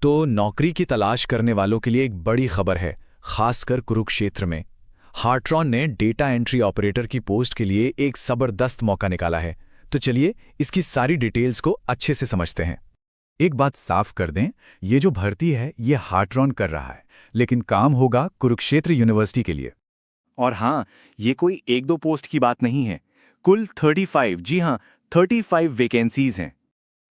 तो नौकरी की तलाश करने वालों के लिए एक बड़ी खबर है, खासकर कुरुक्षेत्र में। हार्ट्रॉन ने डेटा एंट्री ऑपरेटर की पोस्ट के लिए एक जबरदस्त मौका निकाला है। तो चलिए इसकी सारी डिटेल्स को अच्छे से समझते हैं। एक बात साफ कर दें, ये जो भर्ती है ये हार्ट्रॉन कर रहा है, लेकिन काम होगा कुरुक्षेत्र यूनिवर्सिटी के लिए। और हाँ, ये कोई एक दो पोस्ट की बात नहीं है, कुल 35, जी हाँ 35 वैकेंसीज हैं।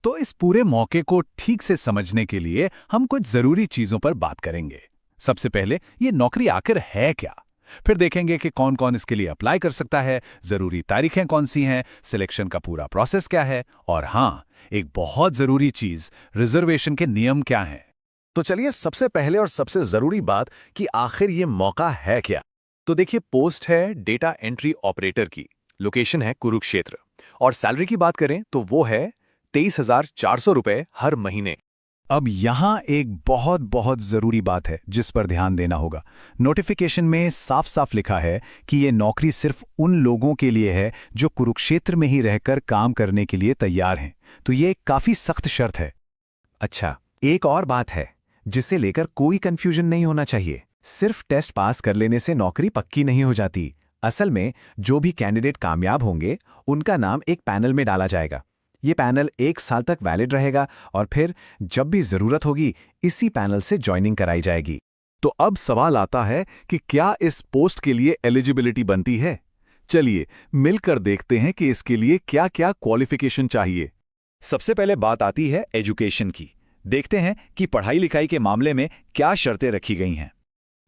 तो इस पूरे मौके को ठीक से समझने के लिए हम कुछ जरूरी चीजों पर बात करेंगे। सबसे पहले ये नौकरी आखिर है क्या, फिर देखेंगे कि कौन कौन इसके लिए अप्लाई कर सकता है, जरूरी तारीखें कौन सी हैं, सिलेक्शन का पूरा प्रोसेस क्या है, और हाँ, एक बहुत जरूरी चीज, रिजर्वेशन के नियम क्या हैं। तो चलिए सबसे पहले और सबसे जरूरी बात कि आखिर ये मौका है क्या। तो देखिए, पोस्ट है डेटा एंट्री ऑपरेटर की, लोकेशन है कुरुक्षेत्र, और सैलरी की बात करें तो वो है 23,400 रुपए हर महीने। अब यहाँ एक बहुत बहुत जरूरी बात है जिस पर ध्यान देना होगा। नोटिफिकेशन में साफ साफ लिखा है कि ये नौकरी सिर्फ उन लोगों के लिए है जो कुरुक्षेत्र में ही रहकर काम करने के लिए तैयार हैं। तो ये एक काफी सख्त शर्त है। अच्छा, एक और बात है जिसे लेकर कोई कंफ्यूजन नहीं होना चाहिए। सिर्फ टेस्ट पास कर लेने से नौकरी पक्की नहीं हो जाती। असल में जो भी कैंडिडेट कामयाब होंगे उनका नाम एक पैनल में डाला जाएगा। ये पैनल 1 साल तक वैलिड रहेगा और फिर जब भी जरूरत होगी इसी पैनल से ज्वाइनिंग कराई जाएगी। तो अब सवाल आता है कि क्या इस पोस्ट के लिए एलिजिबिलिटी बनती है। चलिए मिलकर देखते हैं कि इसके लिए क्या क्या क्वालिफिकेशन चाहिए। सबसे पहले बात आती है एजुकेशन की। देखते हैं कि पढ़ाई लिखाई के मामले में क्या शर्तें रखी गई हैं।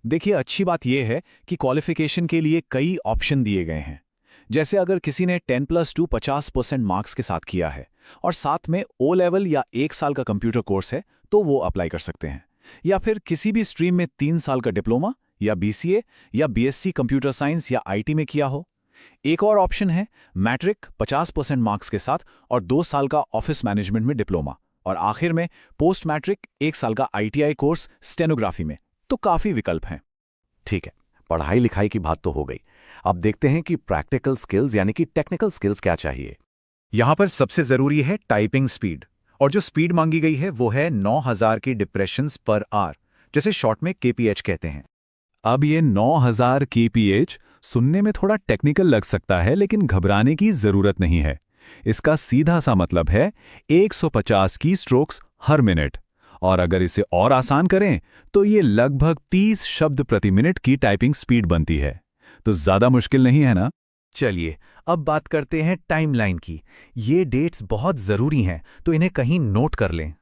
देखिए, अच्छी बात यह है कि क्वालिफिकेशन के लिए कई ऑप्शन दिए गए हैं। जैसे अगर किसी ने 10+2 50% मार्क्स के साथ किया है और साथ में ओ लेवल या 1 साल का कंप्यूटर कोर्स है तो वो अप्लाई कर सकते हैं। या फिर किसी भी स्ट्रीम में 3 साल का डिप्लोमा या बीसीए या बीएससी कंप्यूटर साइंस या आईटी में किया हो। एक और ऑप्शन है मैट्रिक 50% मार्क्स के साथ और 2 साल का ऑफिस मैनेजमेंट में डिप्लोमा, और आखिर में पोस्ट मैट्रिक 1 साल का आईटीआई कोर्स स्टेनोग्राफी में। तो काफी विकल्प हैं। ठीक है, पढ़ाई लिखाई की बात तो हो गई। अब देखते हैं कि प्रैक्टिकल स्किल्स यानी कि टेक्निकल स्किल्स क्या चाहिए। यहां पर सबसे जरूरी है टाइपिंग स्पीड, और जो स्पीड मांगी गई है वो है 9000 की डिप्रेशंस पर आवर, जैसे शॉर्ट में केपीएच कहते हैं। अब ये 9000 केपीएच सुनने में थोड़ा टेक्निकल लग सकता है, लेकिन घबराने की जरूरत नहीं है। इसका सीधा सा मतलब है 150 की स्ट्रोक्स हर मिनट, और अगर इसे और आसान करें तो ये लगभग 30 शब्द प्रति मिनट की टाइपिंग स्पीड बनती है। तो ज्यादा मुश्किल नहीं है ना। चलिए अब बात करते हैं टाइमलाइन की। ये डेट्स बहुत जरूरी हैं तो इन्हें कहीं नोट कर लें।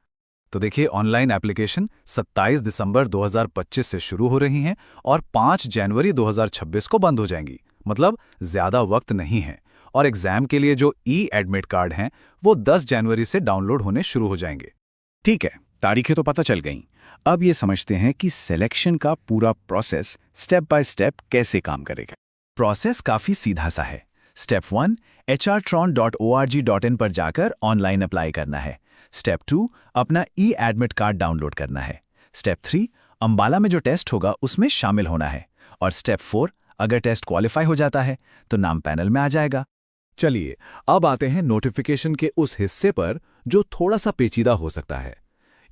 तो देखिए, ऑनलाइन एप्लीकेशन 27 दिसंबर 2025 से शुरू हो रही हैं और 5 जनवरी 2026 को बंद हो जाएंगी। मतलब ज्यादा वक्त नहीं है। और एग्जाम के लिए जो ई एडमिट कार्ड हैं वो 10 जनवरी से डाउनलोड होने शुरू हो जाएंगे। ठीक है, तारीखें तो पता चल गईं। अब ये समझते हैं कि सिलेक्शन का पूरा प्रोसेस स्टेप बाय स्टेप कैसे काम करेगा। प्रोसेस काफी सीधा सा है। स्टेप 1 hrtron.org.in पर जाकर ऑनलाइन अप्लाई करना है। स्टेप 2 अपना ई एडमिट कार्ड डाउनलोड करना है। स्टेप 3 अंबाला में जो टेस्ट होगा उसमें शामिल होना है। और स्टेप 4 अगर टेस्ट क्वालिफाई हो जाता है तो नाम पैनल में आ जाएगा। चलिए अब आते हैं नोटिफिकेशन के उस हिस्से पर जो थोड़ा सा पेचीदा हो सकता है,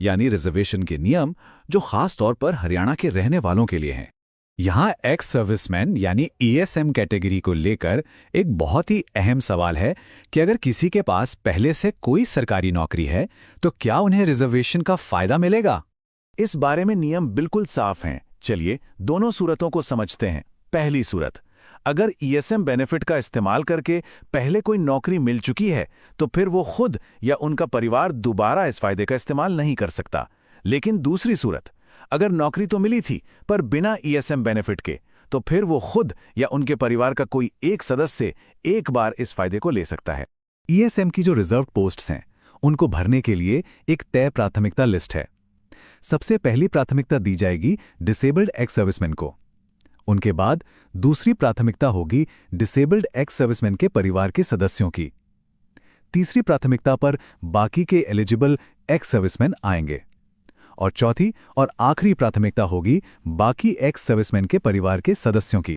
यानी रिजर्वेशन के नियम, जो खास तौर पर हरियाणा के रहने वालों के लिए हैं। यहाँ एक्स सर्विसमैन यानी ईएसएम कैटेगरी को लेकर एक बहुत ही अहम सवाल है कि अगर किसी के पास पहले से कोई सरकारी नौकरी है तो क्या उन्हें रिजर्वेशन का फायदा मिलेगा। इस बारे में नियम बिल्कुल साफ हैं। चलिए दोनों सूरतों को समझते हैं। पहली सूरत, अगर ईएसएम बेनिफिट का इस्तेमाल करके पहले कोई नौकरी मिल चुकी है तो फिर वो खुद या उनका परिवार दोबारा इस फायदे का इस्तेमाल नहीं कर सकता। लेकिन दूसरी सूरत, अगर नौकरी तो मिली थी पर बिना ईएसएम बेनिफिट के, तो फिर वो खुद या उनके परिवार का कोई एक सदस्य एक बार इस फायदे को ले सकता है। ईएसएम की जो रिजर्व पोस्ट्स हैं उनको भरने के लिए एक तय प्राथमिकता लिस्ट है। सबसे पहली प्राथमिकता दी जाएगी डिसेबल्ड एक्स सर्विसमैन को। उनके बाद दूसरी प्राथमिकता होगी डिसेबल्ड एक्स सर्विसमैन के परिवार के सदस्यों की। तीसरी प्राथमिकता पर बाकी के एलिजिबल एक्स सर्विसमैन आएंगे। और चौथी और आखिरी प्राथमिकता होगी बाकी एक्स सर्विसमैन के परिवार के सदस्यों की।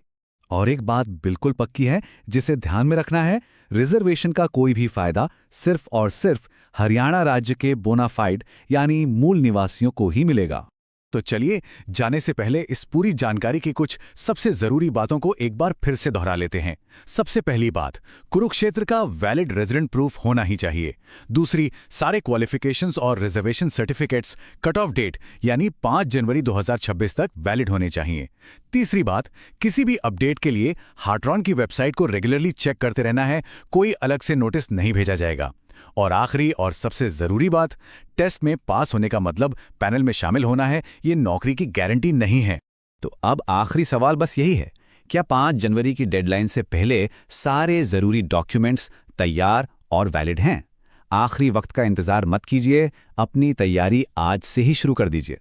और एक बात बिल्कुल पक्की है जिसे ध्यान में रखना है, रिजर्वेशन का कोई भी फायदा सिर्फ और सिर्फ हरियाणा राज्य के बोनाफाइड यानी मूल निवासियों को ही मिलेगा। तो चलिए, जाने से पहले इस पूरी जानकारी की कुछ सबसे जरूरी बातों को एक बार फिर से दोहरा लेते हैं। सबसे पहली बात, कुरुक्षेत्र का वैलिड रेजिडेंट प्रूफ होना ही चाहिए। दूसरी, सारे क्वालिफिकेशंस और reservation certificates cut off date यानी 5 जनवरी 2026 तक वैलिड होने चाहिए। तीसरी बात, किसी भी अपडेट के लिए हार्ट्रॉन की वेबसाइट को रेगुलरली चेक करते रहना है, कोई अलग से नोटिस नहीं भेजा जाएगा। और आखिरी और सबसे जरूरी बात, टेस्ट में पास होने का मतलब पैनल में शामिल होना है, ये नौकरी की गारंटी नहीं है। तो अब आखिरी सवाल बस यही है, क्या 5 जनवरी की डेडलाइन से पहले सारे जरूरी डॉक्यूमेंट्स तैयार और वैलिड हैं? आखिरी वक्त का इंतजार मत कीजिए, अपनी तैयारी आज से ही शुरू कर दीजिए।